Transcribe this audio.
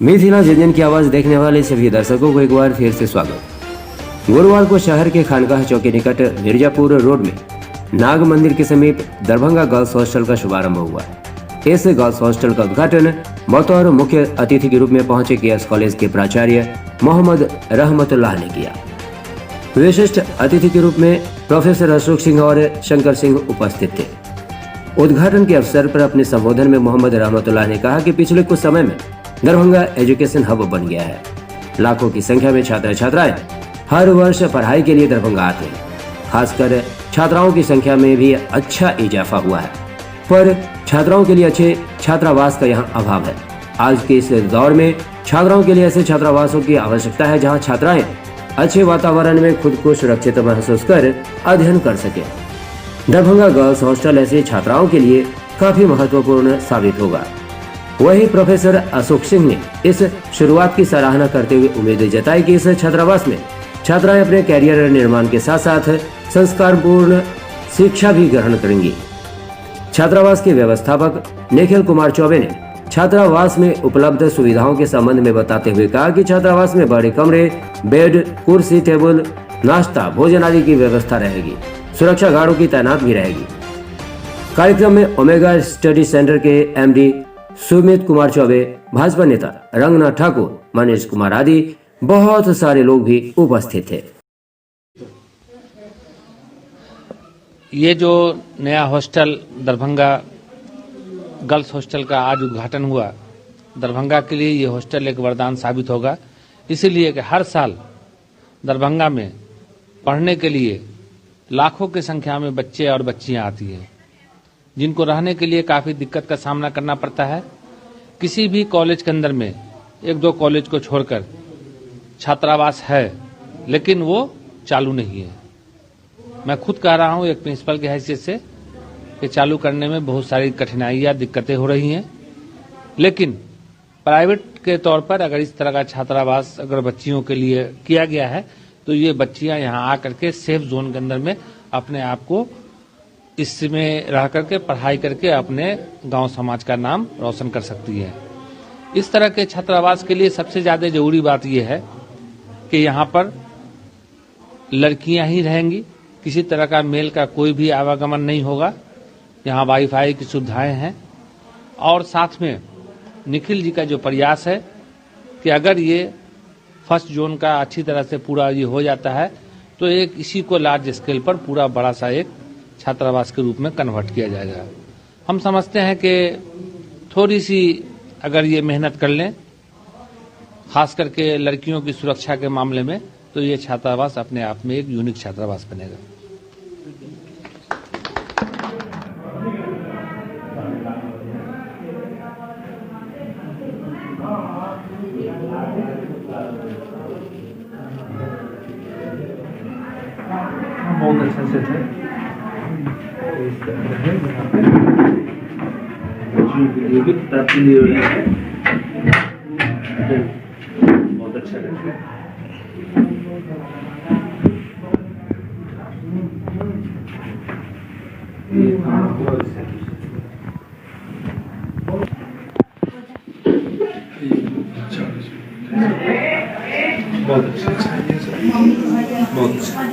मिथिला व्यंजन की आवाज देखने वाले सभी दर्शकों को एक बार फिर से स्वागत। गुरुवार को शहर के खानकाह चौक के निकट मिर्जापुर रोड में नाग मंदिर के समीप दरभंगा गर्ल्स हॉस्टल का शुभारंभ हुआ। इस गर्ल्स हॉस्टल का उद्घाटन बतौर मुख्य अतिथि के रूप में पहुंचे केएस कॉलेज के प्राचार्य मोहम्मद रहमतुल्लाह ने किया। विशिष्ट अतिथि के रूप में प्रोफेसर अशोक सिंह और शंकर सिंह उपस्थित थे। उद्घाटन के अवसर पर अपने संबोधन में मोहम्मद रहमतुल्लाह ने कहा कि पिछले कुछ समय में दरभंगा एजुकेशन हब बन गया है। लाखों की संख्या में छात्र छात्राएं हर वर्ष पढ़ाई के लिए दरभंगा आते हैं। खासकर छात्राओं की संख्या में भी अच्छा इजाफा हुआ है, पर छात्राओं के लिए अच्छे छात्रावास का यहाँ अभाव है। आज के इस दौर में छात्राओं के लिए ऐसे छात्रावासों की आवश्यकता है जहाँ छात्राएं अच्छे वातावरण में खुद को सुरक्षित महसूस कर अध्ययन कर सके। दरभंगा गर्ल्स हॉस्टल ऐसे छात्राओं के लिए काफी महत्वपूर्ण साबित होगा। वहीं प्रोफेसर अशोक सिंह ने इस शुरुआत की सराहना करते हुए उम्मीद जताई कि इस छात्रावास में छात्राएं अपने कैरियर निर्माण के साथ साथ संस्कारपूर्ण शिक्षा भी ग्रहण करेंगी। छात्रावास के व्यवस्थापक निखिल कुमार चौबे ने छात्रावास में उपलब्ध सुविधाओं के संबंध में बताते हुए कहा कि छात्रावास में बड़े कमरे, बेड, कुर्सी, टेबल, नाश्ता, भोजन आदि की व्यवस्था रहेगी। सुरक्षा गार्डों की तैनात भी रहेगी। कार्यक्रम में ओमेगा स्टडी सेंटर के एमडी सुमित कुमार चौबे, भाजपा नेता रंगनाथ ठाकुर, मनीष कुमार आदि बहुत सारे लोग भी उपस्थित थे। ये जो नया हॉस्टल दरभंगा गर्ल्स हॉस्टल का आज उद्घाटन हुआ, दरभंगा के लिए ये हॉस्टल एक वरदान साबित होगा। इसीलिए कि हर साल दरभंगा में पढ़ने के लिए लाखों की संख्या में बच्चे और बच्चियां आती हैं, जिनको रहने के लिए काफ़ी दिक्कत का सामना करना पड़ता है। किसी भी कॉलेज के अंदर में एक दो कॉलेज को छोड़कर छात्रावास है, लेकिन वो चालू नहीं है। मैं खुद कह रहा हूँ एक प्रिंसिपल की हैसियत से कि चालू करने में बहुत सारी कठिनाइयाँ, दिक्कतें हो रही हैं। लेकिन प्राइवेट के तौर पर अगर इस तरह का छात्रावास अगर बच्चियों के लिए किया गया है, तो ये बच्चियाँ यहाँ आकर के सेफ जोन के अंदर में अपने आप को इसमें रह करके पढ़ाई करके अपने गांव समाज का नाम रोशन कर सकती है। इस तरह के छात्रावास के लिए सबसे ज़्यादा जरूरी बात यह है कि यहाँ पर लड़कियां ही रहेंगी, किसी तरह का मेल का कोई भी आवागमन नहीं होगा। यहाँ वाईफाई की सुविधाएं हैं और साथ में निखिल जी का जो प्रयास है कि अगर ये फर्स्ट जोन का अच्छी तरह से पूरा ये हो जाता है, तो एक इसी को लार्ज स्केल पर पूरा बड़ा सा एक छात्रावास के रूप में कन्वर्ट किया जाएगा। हम समझते हैं कि थोड़ी सी अगर ये मेहनत कर लें, खास करके लड़कियों की सुरक्षा के मामले में, तो ये छात्रावास अपने आप में एक यूनिक छात्रावास बनेगा। बहुत अच्छा सेट है। इस तरह है यहाँ पे बच्चों के लिए भी ताकि बहुत अच्छा है। बहुत अच्छा बहुत अच्छा।